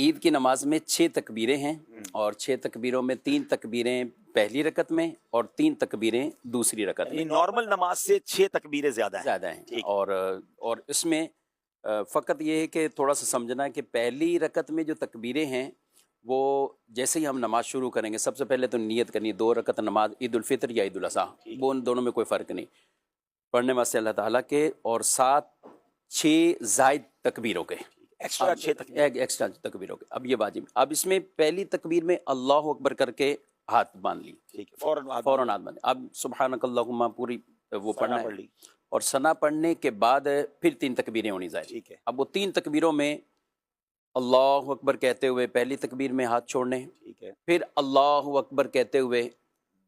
عید کی نماز میں 6 تکبیریں ہیں اور 6 تکبیروں میں 3 تکبیریں پہلی رکعت میں اور 3 تکبیریں دوسری رکعت میں. نارمل نماز سے 6 تکبیریں زیادہ ہیں. اور اس میں فقط یہ ہے کہ تھوڑا سا سمجھنا ہے کہ پہلی رکعت میں جو تکبیریں ہیں وہ جیسے ہی ہم نماز شروع کریں گے سب سے پہلے تو نیت کرنی 2 رکعت نماز عید الفطر یا عید الاضحیٰ، وہ ان دونوں میں کوئی فرق نہیں، پڑھنے واسطے اللہ تعالیٰ کے، اور 6 زائد تکبیروں کے، ایکسٹرا 6 تکبیروں کے. اب یہ واجب، اب اس میں پہلی تکبیر میں اللہ اکبر کر کے ہاتھ باندھ لی، فوراً ہاتھ باندھ. اب سبحانک اللہم پوری وہ پڑھنا ہے، اور ثنا پڑھنے کے بعد پھر 3 تکبیریں ہونی چاہیے. اب وہ 3 تکبیروں میں اللہ اکبر کہتے ہوئے پہلی تکبیر میں ہاتھ چھوڑنے، پھر اللہ اکبر کہتے ہوئے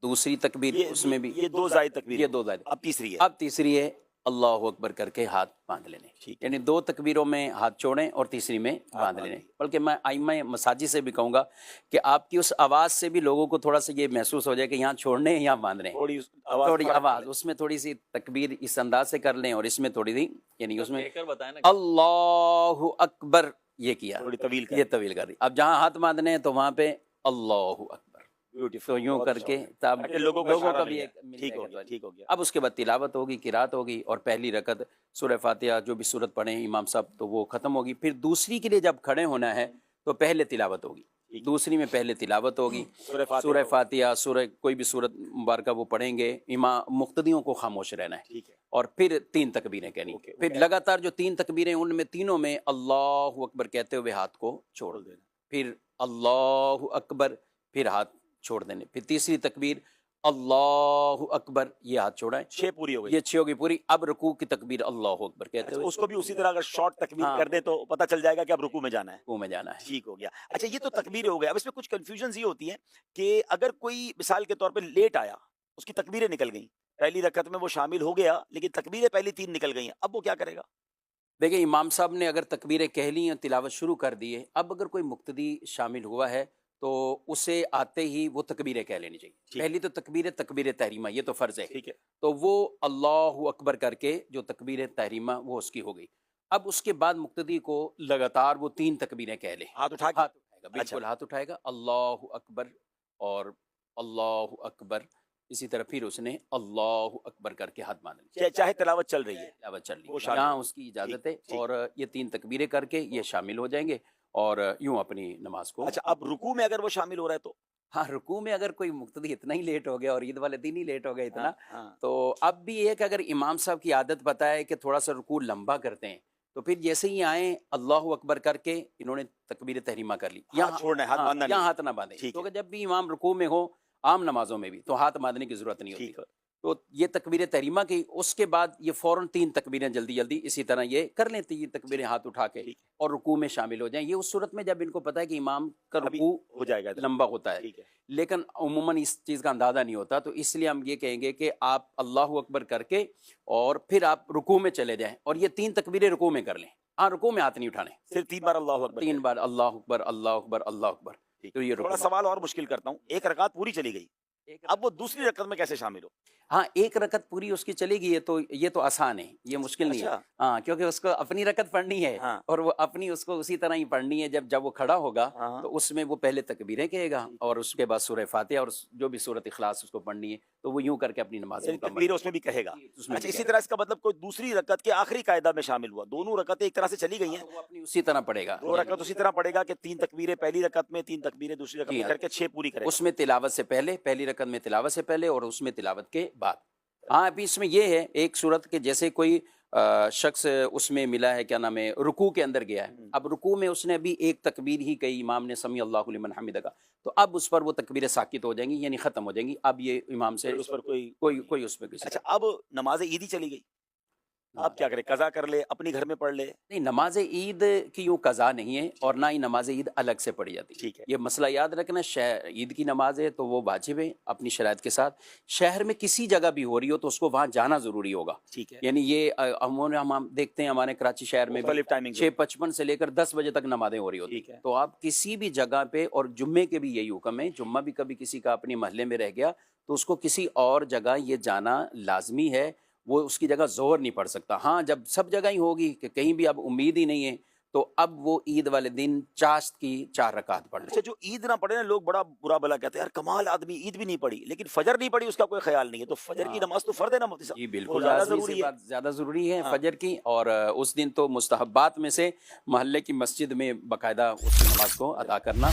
دوسری تکبیر، اس میں بھی یہ 2 زائد تکبیر، یہ 2 زائد. اب تیسری ہے اللہ اکبر کر کے ہاتھ باندھ لینے، یعنی 2 تکبیروں میں ہاتھ چھوڑیں اور تیسری میں باندھ لینے. بلکہ میں ائمہ مساجد سے بھی کہوں گا کہ آپ کی اس آواز سے بھی لوگوں کو تھوڑا سا یہ محسوس ہو جائے کہ یہاں چھوڑنے یہاں باندھ رہے ہیں، تھوڑی آواز اس میں تھوڑی سی تکبیر اس انداز سے کر لیں، اور اس میں تھوڑی سی یعنی اس میں اللہ اکبر یہ کیا، یہ طویل کر دی. اب جہاں ہاتھ باندھنے ہیں تو وہاں پہ اللہ اکبر، تو یوں کر کے لوگوں کا بھی ٹھیک ہو گیا. اب اس کے بعد تلاوت ہوگی، قرات ہوگی، اور پہلی رکعت سورہ فاتحہ جو بھی سورت پڑھیں امام صاحب تو وہ ختم ہوگی. پھر دوسری کے لیے جب کھڑے ہونا ہے تو پہلے تلاوت ہوگی، دوسری میں پہلے تلاوت ہوگی، سورہ فاتحہ، سورہ کوئی بھی سورت مبارکہ وہ پڑھیں گے، امام مقتدیوں کو خاموش رہنا ہے، اور پھر 3 تکبیریں کہنی. پھر لگاتار جو 3 تکبیریں ان میں تینوں میں اللہ اکبر کہتے ہوئے ہاتھ کو چھوڑ دینا، پھر اللہ اکبر، پھر ہاتھ چھوڑ دینے، پھر تیسری تکبیر اللہ اکبر، یہ ہاتھ چھوڑائیں. 6 پوری ہو گئی، یہ 6 ہوگی پوری. اب رکوع کی تکبیر اللہ اکبر کہتے ہوئے، اس کو بھی اسی طرح اگر شارٹ تکبیر کر دے تو پتہ چل جائے گا کہ اب رکوع میں جانا ہے. رکوع میں جانا ہے. ٹھیک ہو گیا. اچھا یہ تو تکبیر ہو گیا. اب اس میں کچھ کنفیوژنز یہ ہوتی ہیں کہ اگر کوئی مثال کے طور پہ لیٹ آیا، اس کی تکبیریں نکل گئیں، پہلی رکعت میں وہ شامل ہو گیا لیکن تکبیریں پہلی 3 نکل گئی ہیں، اب وہ کیا کرے گا؟ دیکھیں امام صاحب نے اگر تکبیریں کہہ لی ہیں، تلاوت شروع کر دی ہے، اب اگر کوئی مقتدی شامل ہوا ہے تو اسے آتے ہی وہ تکبیریں کہہ لینی چاہیے. پہلی تو تکبیر تحریمہ، یہ تو فرض ہے، تو وہ اللہ اکبر کر کے جو تکبیر تحریمہ وہ اس کی ہو گئی. اب اس کے بعد مقتدی کو لگاتار وہ 3 تکبیریں کہہ لے، ہاتھ اٹھائے گا، بالکل ہاتھ اٹھائے گا، اللہ اکبر اور اللہ اکبر، اسی طرح پھر اس نے اللہ اکبر کر کے ہاتھ باندھ لیا، چاہے تلاوت چل رہی ہے، تلاوت چل رہی ہے، یہاں اس کی اجازت ہے. اور یہ 3 تکبیریں کر کے یہ شامل ہو جائیں گے اور یوں اپنی نماز کو. اچھا اب رکوع میں اگر وہ شامل ہو رہا ہے تو؟ ہاں رکوع میں اگر کوئی مقتدی اتنا ہی لیٹ ہو گیا اور عید والے دن ہی لیٹ ہو گیا اتنا، تو اب بھی یہ کہ اگر امام صاحب کی عادت پتہ ہے کہ تھوڑا سا رکوع لمبا کرتے ہیں، تو پھر جیسے ہی آئیں اللہ اکبر کر کے انہوں نے تکبیر تحریمہ کر لی، یہاں ہاتھ نہ باندھیں، کیونکہ جب بھی امام رکوع میں ہو عام نمازوں میں بھی تو ہاتھ باندھنے کی ضرورت نہیں ہوتی. تو یہ تکبیر تحریمہ کی، اس کے بعد یہ فوراً 3 تکبیریں جلدی اسی طرح یہ کر لیں، 3 تکبیریں ہاتھ اٹھا کے اور رکوع میں شامل ہو جائیں. یہ اس صورت میں جب ان کو پتہ ہے کہ امام کا رکوع ہو جائے گا لمبا ہوتا ہے، لیکن عموماً اس چیز کا اندازہ نہیں ہوتا، تو اس لیے ہم یہ کہیں گے کہ آپ اللہ اکبر کر کے اور پھر آپ رکوع میں چلے جائیں اور یہ 3 تکبیریں رکوع میں کر لیں. ہاں رکوع میں ہاتھ نہیں اٹھانے، صرف 3 بار اللہ اکبر، 3 بار اللہ اکبر اللہ اکبر اللہ اکبر. تو یہ تھوڑا سوال اور مشکل کرتا ہوں، ایک رکعت پوری چلی گئی، اب وہ دوسری رکعت میں کیسے شامل ہو؟ ہاں 1 رکعت پوری اس کی چلے گی، یہ تو آسان ہے، یہ مشکل نہیں ہے. ہاں کیونکہ اس کو اپنی رکعت پڑھنی ہے اور وہ اپنی اس کو اسی طرح ہی پڑھنی ہے. جب وہ کھڑا ہوگا تو اس میں وہ پہلے تکبیریں کہے گا اور اس کے بعد سورہ فاتحہ اور جو بھی سورۃ اخلاص اس کو پڑھنی ہے، تو وہ یوں کر کے اپنی نماز تکبیر اس میں بھی کہے گا. اچھا اسی طرح اس کا مطلب کوئی دوسری رکعت کے آخری قاعدہ میں شامل ہوا، دونوں رکعتیں ایک طرح سے چلی گئی ہیں، وہ اپنی اسی طرح پڑھے گا، 2 رکعت اسی طرح پڑھے گا کہ 3 تکبیریں پہلی رکعت میں، 3 تکبیریں دوسری رکعت میں کر کے 6 پوری کرے گا. اس میں تلاوت سے پہلے، پہلی رکعت میں تلاوت سے پہلے اور اس میں تلاوت کے بعد. ہاں ابھی اس میں یہ ہے ایک صورت کہ جیسے کوئی شخص اس میں ملا ہے، کیا نام ہے، رکوع کے اندر گیا ہے، اب رکوع میں اس نے ابھی 1 تکبیر ہی کہی، امام نے سمیع اللہ لمن حمدہ کا، تو اب اس پر وہ تکبیریں ساکت ہو جائیں گی، یعنی ختم ہو جائیں گی. اب یہ امام سے اس پر کوئی اس پہ کسی. اچھا اب نماز عید ہی چلی گئی، آپ کیا کریں؟ قضا کر لے، اپنی گھر میں پڑھ لے؟ نہیں، نماز عید کی یوں قضا نہیں ہے اور نہ ہی نماز عید الگ سے پڑھی جاتی. ٹھیک ہے، یہ مسئلہ یاد رکھنا، عید کی نماز ہے تو وہ واجب ہے اپنی شرائط کے ساتھ. شہر میں کسی جگہ بھی ہو رہی ہو تو اس کو وہاں جانا ضروری ہوگا. ٹھیک ہے، یعنی یہ ہم دیکھتے ہیں ہمارے کراچی شہر میں 6:55 سے لے کر 10 بجے تک نمازیں ہو رہی ہوتی ہیں. تو آپ کسی بھی جگہ پہ، اور جمعے کے بھی یہی حکم ہے، جمعہ بھی کبھی کسی کا اپنے محلے میں رہ گیا تو اس کو کسی اور جگہ یہ جانا لازمی ہے، وہ اس کی جگہ ظہر نہیں پڑھ سکتا. ہاں جب سب جگہ ہی ہوگی کہ کہیں بھی اب امید ہی نہیں ہے تو اب وہ عید والے دن چاشت کی 4 رکعت پڑھ لیں. اچھا جو عید نہ پڑھے نا لوگ بڑا برا بلا کہتے ہیں یار کمال آدمی عید بھی نہیں پڑھی لیکن فجر نہیں پڑھی اس کا کوئی خیال نہیں ہے تو فجر کی نماز تو فرض ہے نا مفتی صاحب جی وہ بالکل زیادہ لازمی ضروری سی ہے بات زیادہ ضروری ہے ہاں۔ فجر کی. اور اس دن تو مستحبات میں سے محلے کی مسجد میں باقاعدہ اس نماز کو ادا کرنا